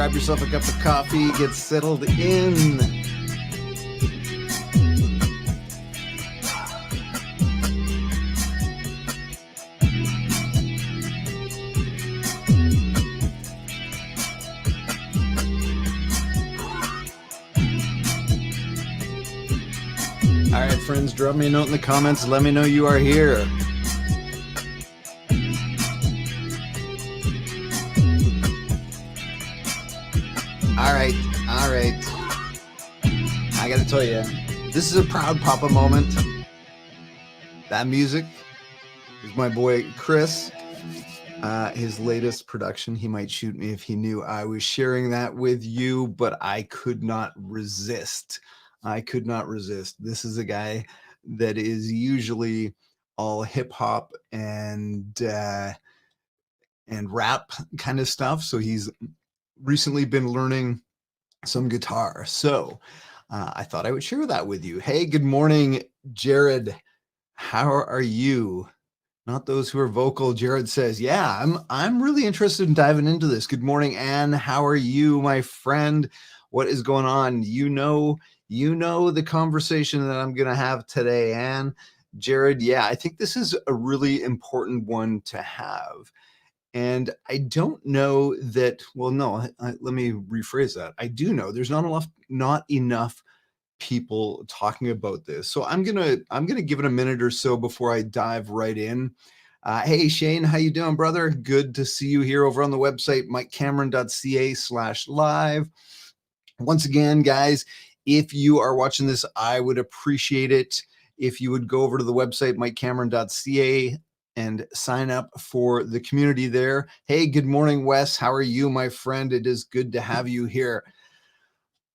grab yourself a cup of coffee, get settled in. All right, friends, drop me a note in the comments. Let me know you are here. All right. I got to tell you, this is a proud papa moment. That music is my boy Chris. His latest production. He might shoot me if he knew I was sharing that with you, but I could not resist. This is a guy that is usually all hip hop and rap kind of stuff. So he's recently been learning some guitar. So I thought I would share that with you. Hey, good morning, Jared. How are you? Not those who are vocal. Jared says, yeah, I'm really interested in diving into this. Good morning, Anne. How are you, my friend? What is going on? You know the conversation that I'm going to have today, Anne. Jared, yeah, I think this is a really important one to have. And I don't know that, well, no, let me rephrase that. I do know there's not enough people talking about this. So I'm gonna give it a minute or so before I dive right in. Hey Shane, how you doing, brother? Good to see you here over on the website, mikecameron.ca/live. Once again, guys, if you are watching this, I would appreciate it if you would go over to the website, mikecameron.ca, and sign up for the community there. Hey, good morning, Wes. How are you, my friend? It is good to have you here.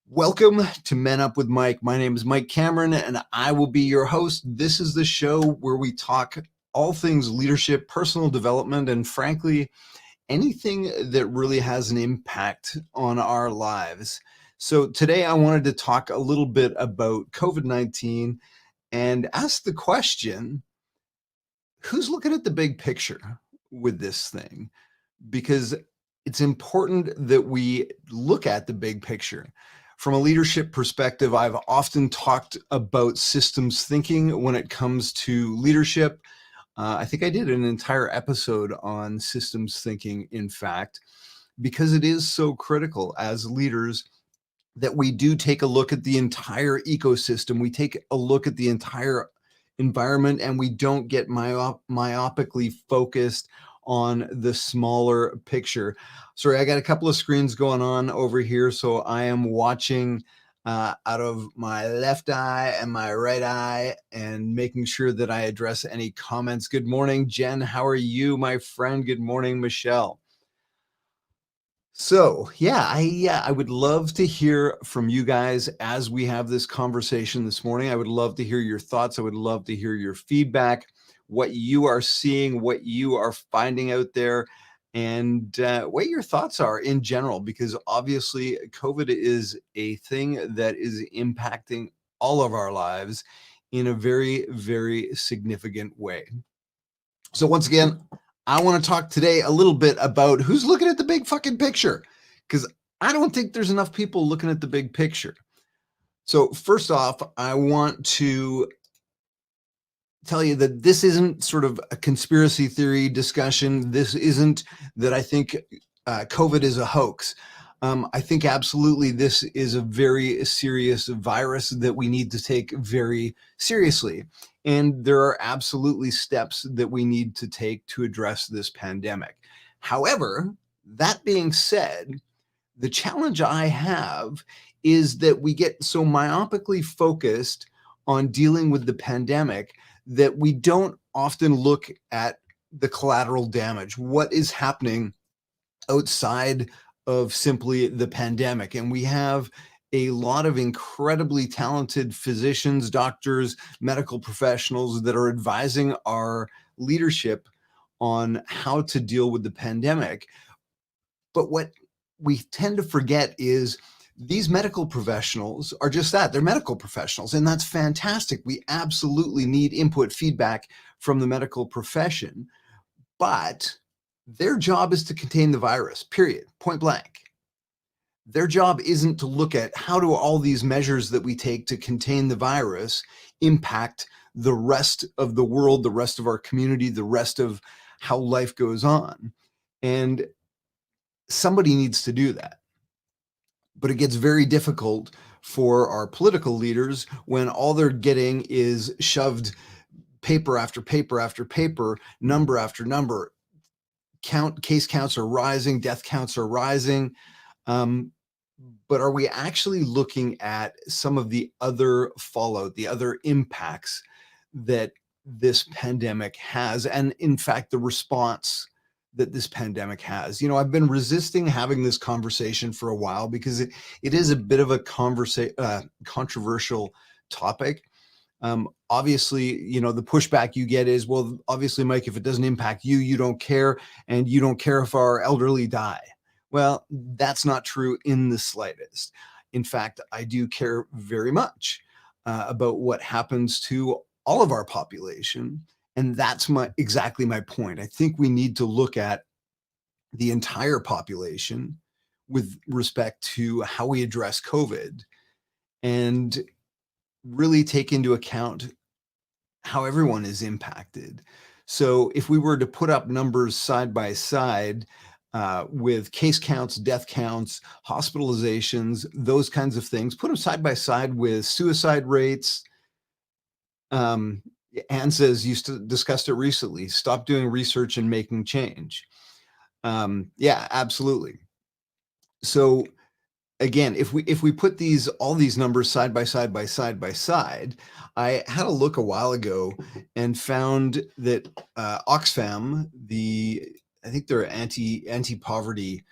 Welcome to Men Up with Mike. My name is Mike Cameron, and I will be your host. This is the show where we talk all things leadership, personal development, and frankly, anything that really has an impact on our lives. So today I wanted to talk a little bit about COVID-19 and ask the question, who's looking at the big picture with this thing? Because it's important that we look at the big picture. From a leadership perspective, I've often talked about systems thinking when it comes to leadership. I think I did an entire episode on systems thinking, in fact, because it is so critical as leaders that we do take a look at the entire ecosystem. We take a look at the entire environment, and we don't get myopically focused on the smaller picture. Sorry, I got a couple of screens going on over here. So I am watching out of my left eye and my right eye and making sure that I address any comments. Good morning, Jen. How are you, my friend? Good morning, Michelle. So yeah, I would love to hear from you guys as we have this conversation this morning. I would love to hear your thoughts. I would love to hear your feedback, what you are seeing, what you are finding out there, and what your thoughts are in general, because obviously COVID is a thing that is impacting all of our lives in a very, very significant way. So once again, I want to talk today a little bit about who's looking at the big fucking picture, because I don't think there's enough people looking at the big picture. So first off, I want to tell you that this isn't sort of a conspiracy theory discussion. This isn't that I think COVID is a hoax. I think absolutely this is a very serious virus that we need to take very seriously. And there are absolutely steps that we need to take to address this pandemic. However, that being said, the challenge I have is that we get so myopically focused on dealing with the pandemic that we don't often look at the collateral damage, what is happening outside of simply the pandemic. And we have a lot of incredibly talented physicians, doctors, medical professionals that are advising our leadership on how to deal with the pandemic. But what we tend to forget is these medical professionals are just that. They're medical professionals, and that's fantastic. We absolutely need input, feedback from the medical profession, but their job is to contain the virus, period, point blank. Their job isn't to look at how do all these measures that we take to contain the virus impact the rest of the world, the rest of our community, the rest of how life goes on. And somebody needs to do that. But it gets very difficult for our political leaders when all they're getting is shoved paper after paper after paper, number after number. Case counts are rising, death counts are rising. But are we actually looking at some of the other fallout, the other impacts that this pandemic has, and in fact, the response that this pandemic has? I've been resisting having this conversation for a while because it is a bit of a controversial topic. Obviously, the pushback you get is, well, obviously, Mike, if it doesn't impact you, you don't care, and you don't care if our elderly die. Well, that's not true in the slightest. In fact, I do care very much about what happens to all of our population. And that's exactly my point. I think we need to look at the entire population with respect to how we address COVID and really take into account how everyone is impacted. So if we were to put up numbers side by side, with case counts, death counts, hospitalizations, those kinds of things, put them side by side with suicide rates. Anne says, you discussed it recently, stop doing research and making change. Yeah, absolutely. So again, if we put all these numbers side by side by side by side, I had a look a while ago and found that Oxfam, I think they're anti-poverty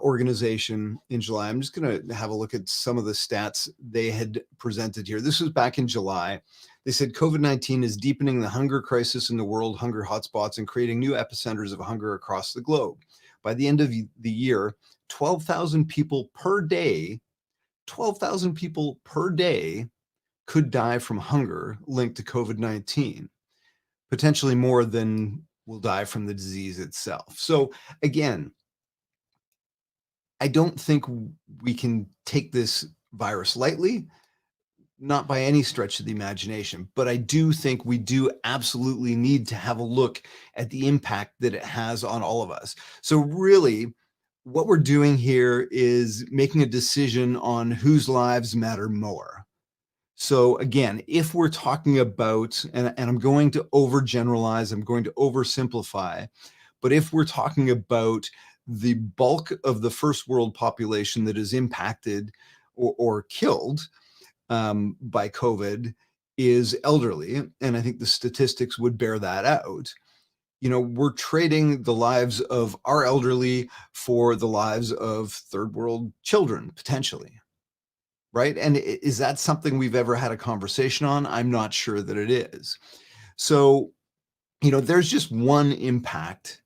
organization in July. I'm just going to have a look at some of the stats they had presented here. This was back in July. They said COVID-19 is deepening the hunger crisis in the world, hunger hotspots, and creating new epicenters of hunger across the globe. By the end of the year, 12,000 people per day, 12,000 people per day could die from hunger linked to COVID-19, potentially more than will die from the disease itself. So again, I don't think we can take this virus lightly, not by any stretch of the imagination, but I do think we do absolutely need to have a look at the impact that it has on all of us. So really, what we're doing here is making a decision on whose lives matter more. So again, if we're talking about, and I'm going to overgeneralize, I'm going to oversimplify, but if we're talking about the bulk of the first world population that is impacted or killed by COVID is elderly, and I think the statistics would bear that out. We're trading the lives of our elderly for the lives of third world children, potentially. Right? And is that something we've ever had a conversation on? I'm not sure that it is. So, there's just one impact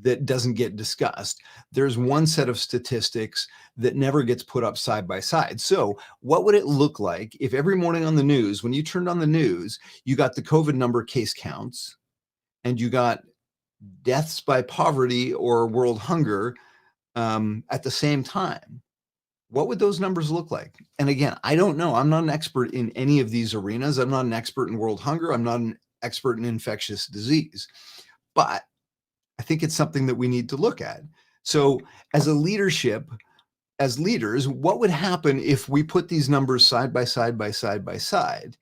that doesn't get discussed. There's one set of statistics that never gets put up side by side. So what would it look like if every morning on the news, when you turned on the news, you got the COVID number case counts and you got deaths by poverty or world hunger at the same time? What would those numbers look like? And again, I don't know. I'm not an expert in any of these arenas. I'm not an expert in world hunger. I'm not an expert in infectious disease, but I think it's something that we need to look at. So as leaders, what would happen if we put these numbers side by side by side by side?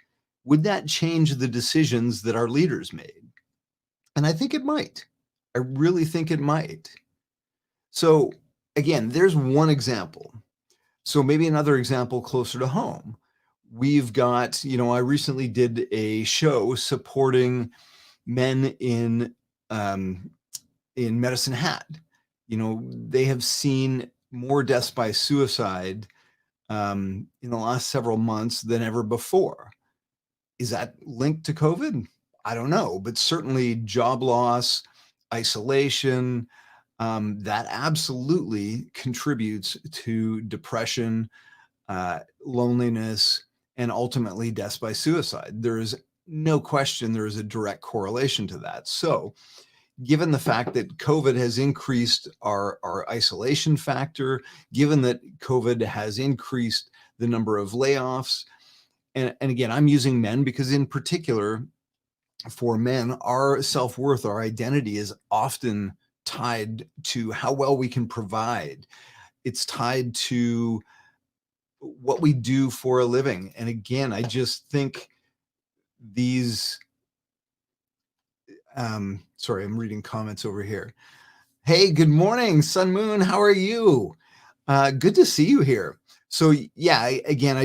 Would that change the decisions that our leaders made? And I think it might. I really think it might. So again, there's one example. So maybe another example closer to home. We've got, I recently did a show supporting men in Medicine Hat. They have seen more deaths by suicide in the last several months than ever before. Is that linked to COVID? I don't know, but certainly job loss, isolation, that absolutely contributes to depression, loneliness, and ultimately deaths by suicide. There is no question there is a direct correlation to that. So, given the fact that COVID has increased our isolation factor, given that COVID has increased the number of layoffs, and again, I'm using men because in particular, for men, our self-worth, our identity is often tied to how well we can provide. It's tied to what we do for a living. And again, I just think these, sorry, I'm reading comments over here. Hey, good morning, Sun Moon. How are you? Good to see you here. So yeah, again,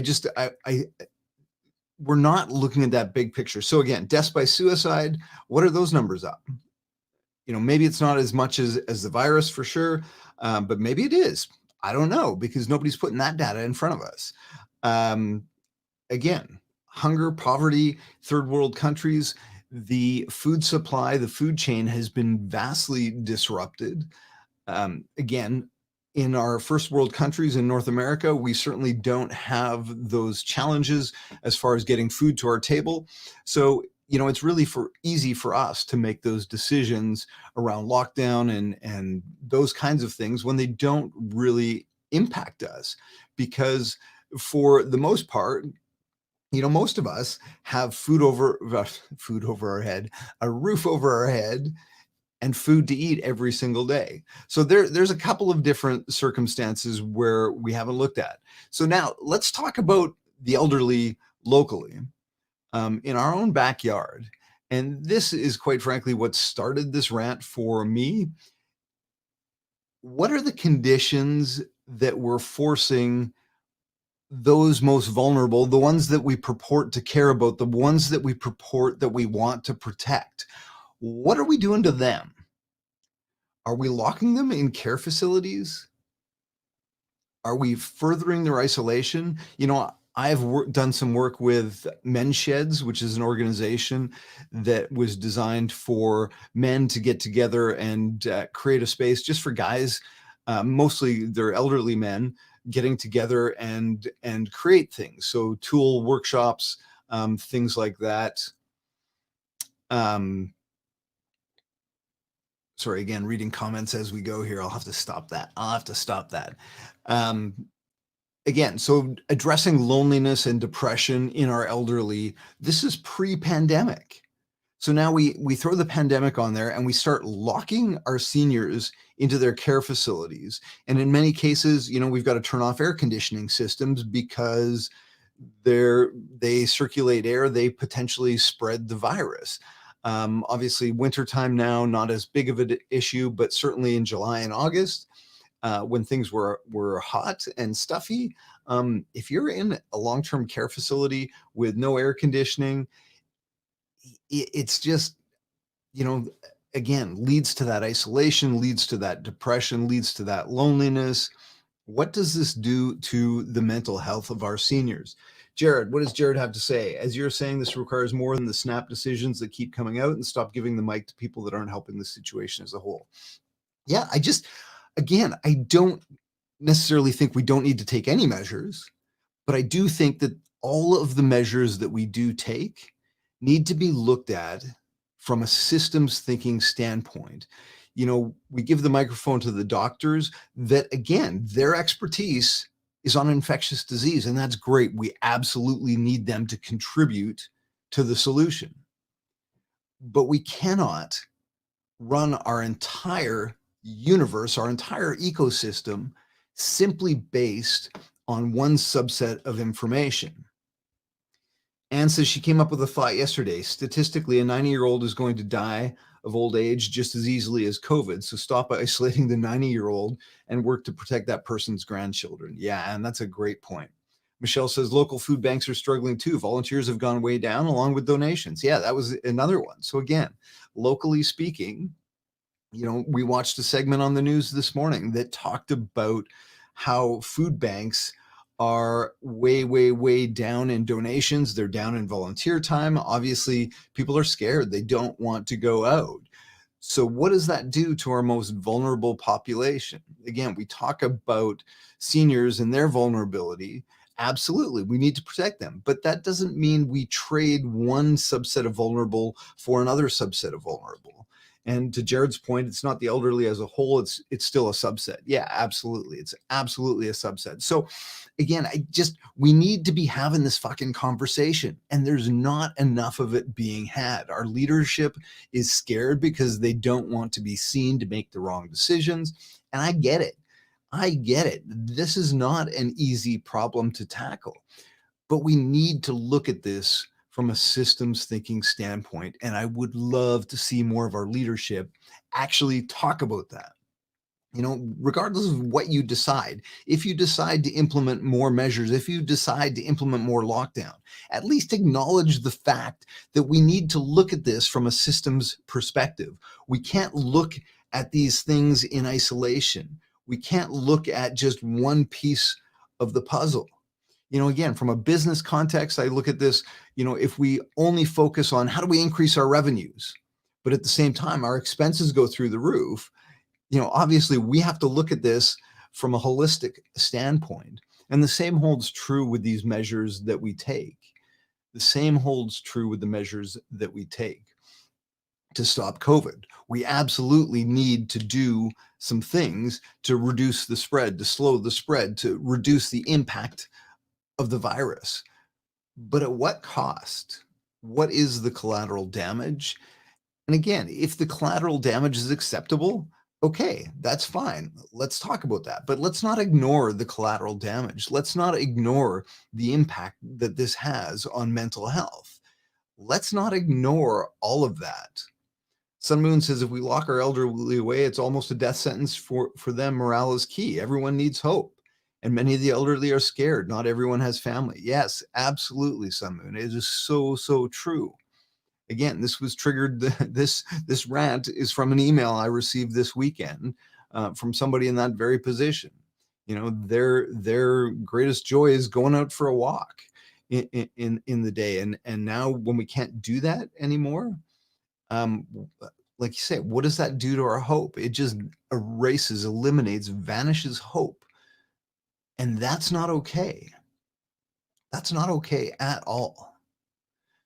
we're not looking at that big picture. So again, deaths by suicide, what are those numbers up? Maybe it's not as much as the virus for sure, but maybe it is. I don't know, because nobody's putting that data in front of us. Again, hunger, poverty, third world countries, the food supply, the food chain has been vastly disrupted. Again, in our first world countries in North America, we certainly don't have those challenges as far as getting food to our table. So, it's really easy for us to make those decisions around lockdown and those kinds of things when they don't really impact us. Because for the most part, most of us have food over our head, a roof over our head, and food to eat every single day. So there's a couple of different circumstances where we haven't looked at. So now let's talk about the elderly locally, in our own backyard. And this is quite frankly what started this rant for me. What are the conditions that we're forcing those most vulnerable, the ones that we purport to care about, the ones that we purport that we want to protect? What are we doing to them? Are we locking them in care facilities? Are we furthering their isolation? I've done some work with Men's Sheds, which is an organization that was designed for men to get together and create a space just for guys, mostly they're elderly men, getting together and create things. So tool workshops, things like that. Sorry, again, reading comments as we go here. I'll have to stop that. Again, so addressing loneliness and depression in our elderly, this is pre-pandemic. So now we throw the pandemic on there and we start locking our seniors into their care facilities. And in many cases, we've got to turn off air conditioning systems because they circulate air, they potentially spread the virus. Obviously, wintertime now, not as big of an issue, but certainly in July and August, when things were hot and stuffy, if you're in a long-term care facility with no air conditioning, it's just, again, leads to that isolation, leads to that depression, leads to that loneliness. What does this do to the mental health of our seniors? Jared, what does Jared have to say? As you're saying, this requires more than the snap decisions that keep coming out, and stop giving the mic to people that aren't helping the situation as a whole. Yeah, again, I don't necessarily think we don't need to take any measures, but I do think that all of the measures that we do take need to be looked at from a systems thinking standpoint. We give the microphone to the doctors that, again, their expertise is on infectious disease, and that's great. We absolutely need them to contribute to the solution. But we cannot run our entire universe, our entire ecosystem, simply based on one subset of information. Anne says she came up with a thought yesterday. Statistically, a 90-year-old is going to die of old age just as easily as COVID. So stop isolating the 90-year-old and work to protect that person's grandchildren. Yeah, and that's a great point. Michelle says local food banks are struggling too. Volunteers have gone way down along with donations. Yeah, that was another one. So again, locally speaking, we watched a segment on the news this morning that talked about how food banks are way, way, way down in donations. They're down in volunteer time. Obviously, people are scared. They don't want to go out. So what does that do to our most vulnerable population? Again, we talk about seniors and their vulnerability. Absolutely, we need to protect them. But that doesn't mean we trade one subset of vulnerable for another subset of vulnerable. And to Jared's point, it's not the elderly as a whole, it's still a subset. Yeah, absolutely. It's absolutely a subset. So again, we need to be having this fucking conversation, and there's not enough of it being had. Our leadership is scared because they don't want to be seen to make the wrong decisions. And I get it. I get it. This is not an easy problem to tackle, but we need to look at this from a systems thinking standpoint. And I would love to see more of our leadership actually talk about that. Regardless of what you decide, if you decide to implement more measures, if you decide to implement more lockdown, at least acknowledge the fact that we need to look at this from a systems perspective. We can't look at these things in isolation. We can't look at just one piece of the puzzle. Again, from a business context, I look at this, if we only focus on how do we increase our revenues, but at the same time, our expenses go through the roof, obviously we have to look at this from a holistic standpoint. And the same holds true with these measures that we take. The same holds true with the measures that we take to stop COVID. We absolutely need to do some things to reduce the spread, to slow the spread, to reduce the impact of the virus. But at what cost? What is the collateral damage? And again, if the collateral damage is acceptable, okay, that's fine. Let's talk about that. But let's not ignore the collateral damage. Let's not ignore the impact that this has on mental health. Let's not ignore all of that. Sun Moon says if we lock our elderly away, it's almost a death sentence for them. Morale is key. Everyone needs hope. And many of the elderly are scared. Not everyone has family. Yes, absolutely, Sun Moon. It is so, so true. Again, this was triggered. This rant is from an email I received this weekend from somebody in that very position. Their greatest joy is going out for a walk in the day, and now when we can't do that anymore, like you say, what does that do to our hope? It just erases, eliminates, vanishes hope, and that's not okay. That's not okay at all.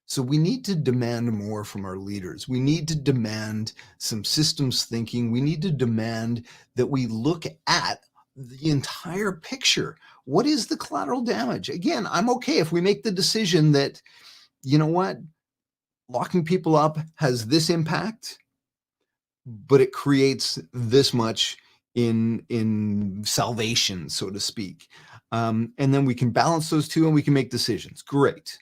So we need to demand more from our leaders. We need to demand some systems thinking. We need to demand that we look at the entire picture. What is the collateral damage? Again, I'm okay if we make the decision that, you know what, locking people up has this impact, but it creates this much in salvation, so to speak. And then we can balance those two and we can make decisions. Great.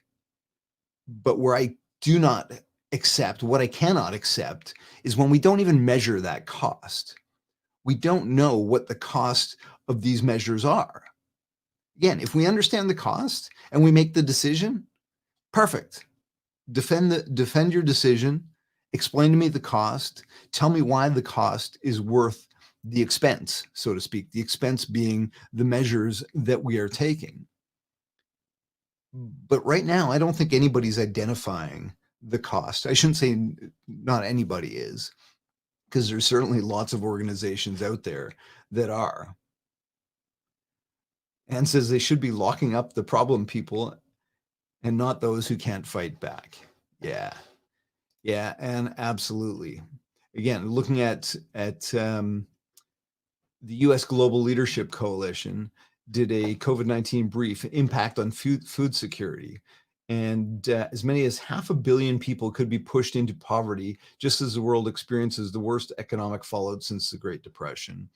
But where I do not accept, what I cannot accept, is when we don't even measure that cost. We don't know what the cost of these measures are. Again, if we understand the cost and we make the decision, perfect. Defend your decision, explain to me the cost, tell me why the cost is worth the expense, so to speak, the expense being the measures that we are taking. But right now, I don't think anybody's identifying the cost. I shouldn't say not anybody is, because there's certainly lots of organizations out there that are. And says they should be locking up the problem people and not those who can't fight back. Yeah, and absolutely. Again, looking at the U.S. Global Leadership Coalition did a COVID-19 brief impact on food security. And as many as 500 million people could be pushed into poverty just as the world experiences the worst economic fallout since the Great Depression.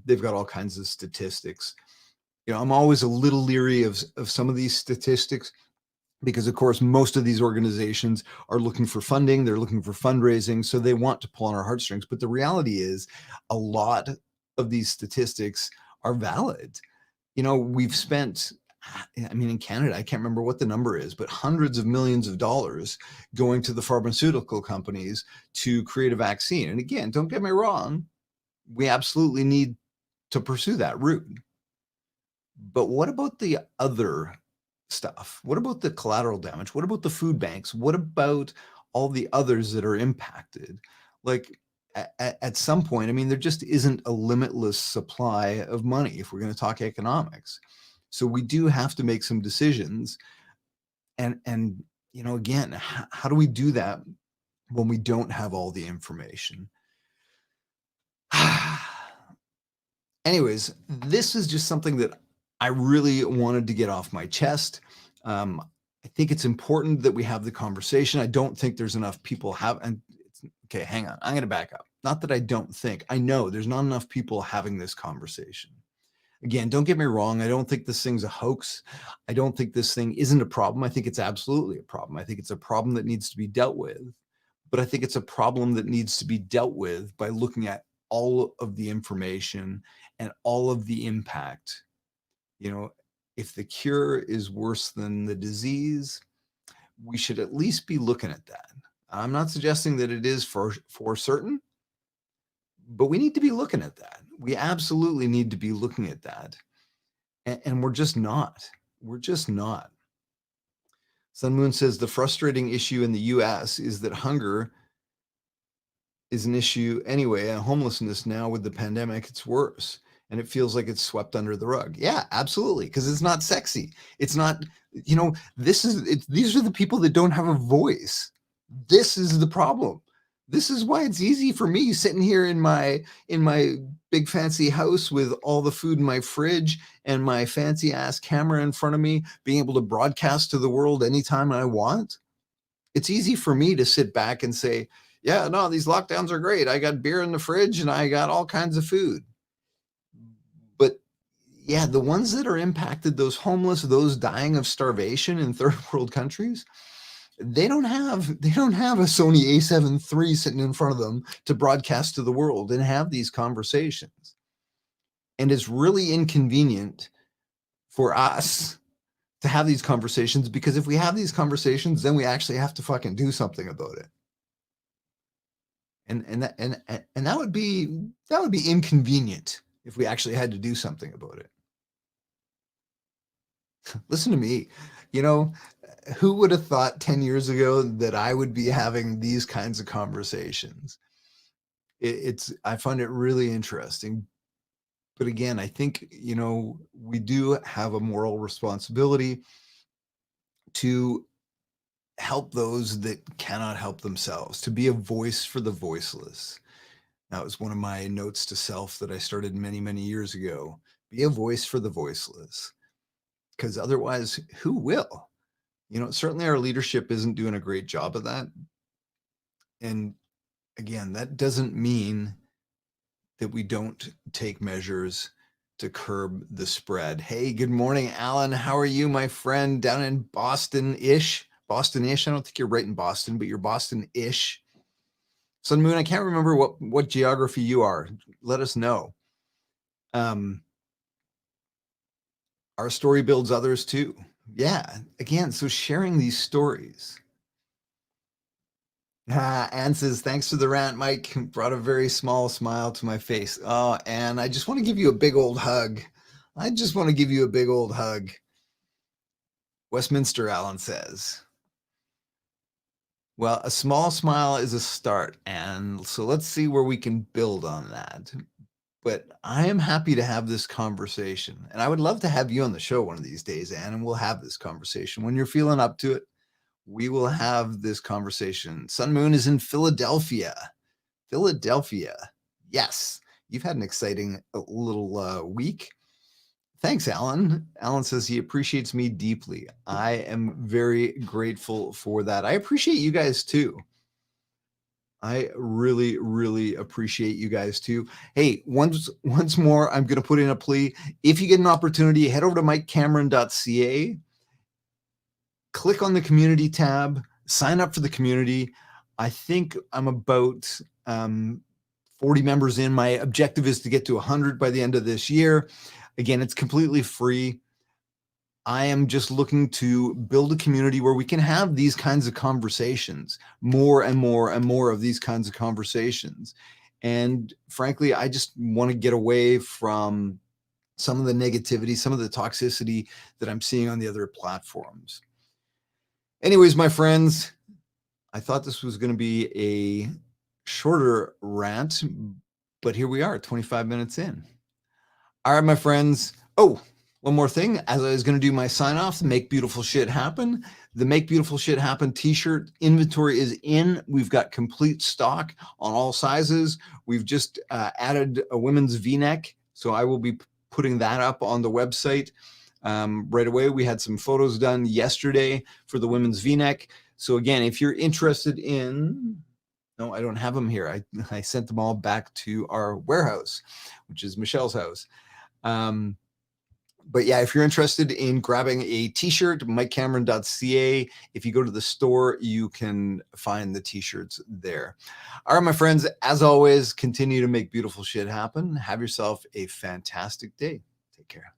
They've got all kinds of statistics. I'm always a little leery of some of these statistics because, of course, most of these organizations are looking for funding. They're looking for fundraising. So they want to pull on our heartstrings. But the reality is a lot of these statistics are valid. We've spent, in Canada, I can't remember what the number is, but hundreds of millions of dollars going to the pharmaceutical companies to create a vaccine. And again, don't get me wrong, we absolutely need to pursue that route. But what about the other stuff? What about the collateral damage? What about the food banks? What about all the others that are impacted? Like, at some point, there just isn't a limitless supply of money if we're going to talk economics. So we do have to make some decisions. And again, how do we do that when we don't have all the information. Anyways, this is just something that I really wanted to get off my chest. I think it's important that we have the conversation. I don't think there's enough people have, and okay, hang on. I'm going to back up. Not that I don't think, I know there's not enough people having this conversation. Again, don't get me wrong. I don't think this thing's a hoax. I don't think this thing isn't a problem. I think it's absolutely a problem. I think it's a problem that needs to be dealt with. But I think it's a problem that needs to be dealt with by looking at all of the information and all of the impact. You know, if the cure is worse than the disease, we should at least be looking at that. I'm not suggesting that it is for certain, but we need to be looking at that. We absolutely need to be looking at that. And we're just not. We're just not. Sun Moon says the frustrating issue in the US is that hunger is an issue anyway, and homelessness now with the pandemic, it's worse. And it feels like it's swept under the rug. Yeah, absolutely. Because it's not sexy. It's not, you know, these are the people that don't have a voice. This is the problem. This is why it's easy for me sitting here in my big fancy house with all the food in my fridge and my fancy ass camera in front of me, being able to broadcast to the world anytime I want. It's easy for me to sit back and say, yeah, no, these lockdowns are great. I got beer in the fridge and I got all kinds of food. But yeah, the ones that are impacted, those homeless, those dying of starvation in third world countries, they don't have a Sony A7 III sitting in front of them to broadcast to the world and have these conversations. And it's really inconvenient for us to have these conversations, because if we have these conversations, then we actually have to fucking do something about it. And that would be inconvenient if we actually had to do something about it. Listen to me. You know, who would have thought 10 years ago that I would be having these kinds of conversations? I find it really interesting. But again, I think, you know, we do have a moral responsibility to help those that cannot help themselves, to be a voice for the voiceless. That was one of my notes to self that I started many, many years ago. Be a voice for the voiceless, because otherwise, who will? You know, certainly our leadership isn't doing a great job of that. And again, that doesn't mean that we don't take measures to curb the spread. Hey, good morning, Alan. How are you, my friend, down in Boston-ish? Boston-ish. I don't think you're right in Boston, but you're Boston-ish. Sun Moon, I can't remember what geography you are. Let us know. Our story builds others too. Yeah, again, so sharing these stories. Anne says, thanks for the rant, Mike. Brought a very small smile to my face. Oh, Anne, I just want to give you a big old hug. I just want to give you a big old hug. Westminster, Alan says. Well, a small smile is a start, and so let's see where we can build on that. But I am happy to have this conversation, and I would love to have you on the show one of these days, Anne, and we'll have this conversation. When you're feeling up to it, we will have this conversation. Sun Moon is in Philadelphia. Philadelphia. Yes, you've had an exciting little week. Thanks, Alan. Alan says he appreciates me deeply. I am very grateful for that. I appreciate you guys too. I really, really appreciate you guys too. Hey, once more, I'm going to put in a plea. If you get an opportunity, head over to mikecameron.ca, click on the community tab, sign up for the community. I think I'm about 40 members in. My objective is to get to 100 by the end of this year. Again, it's completely free. I am just looking to build a community where we can have these kinds of conversations, more and more and more of these kinds of conversations. And frankly, I just want to get away from some of the negativity, some of the toxicity that I'm seeing on the other platforms. Anyways, my friends, I thought this was going to be a shorter rant, but here we are, 25 minutes in. All right, my friends. Oh, One more thing, as I was going to do my sign off, Make Beautiful Shit Happen. The Make Beautiful Shit Happen t-shirt inventory is in. We've got complete stock on all sizes. We've just added a women's v-neck, so I will be putting that up on the website right away. We had some photos done yesterday for the women's v-neck. So again, if you're interested in, no, I don't have them here. I sent them all back to our warehouse, which is Michelle's house. But yeah, if you're interested in grabbing a t-shirt, mikecameron.ca. If you go to the store, you can find the t-shirts there. All right, my friends, as always, continue to make beautiful shit happen. Have yourself a fantastic day. Take care.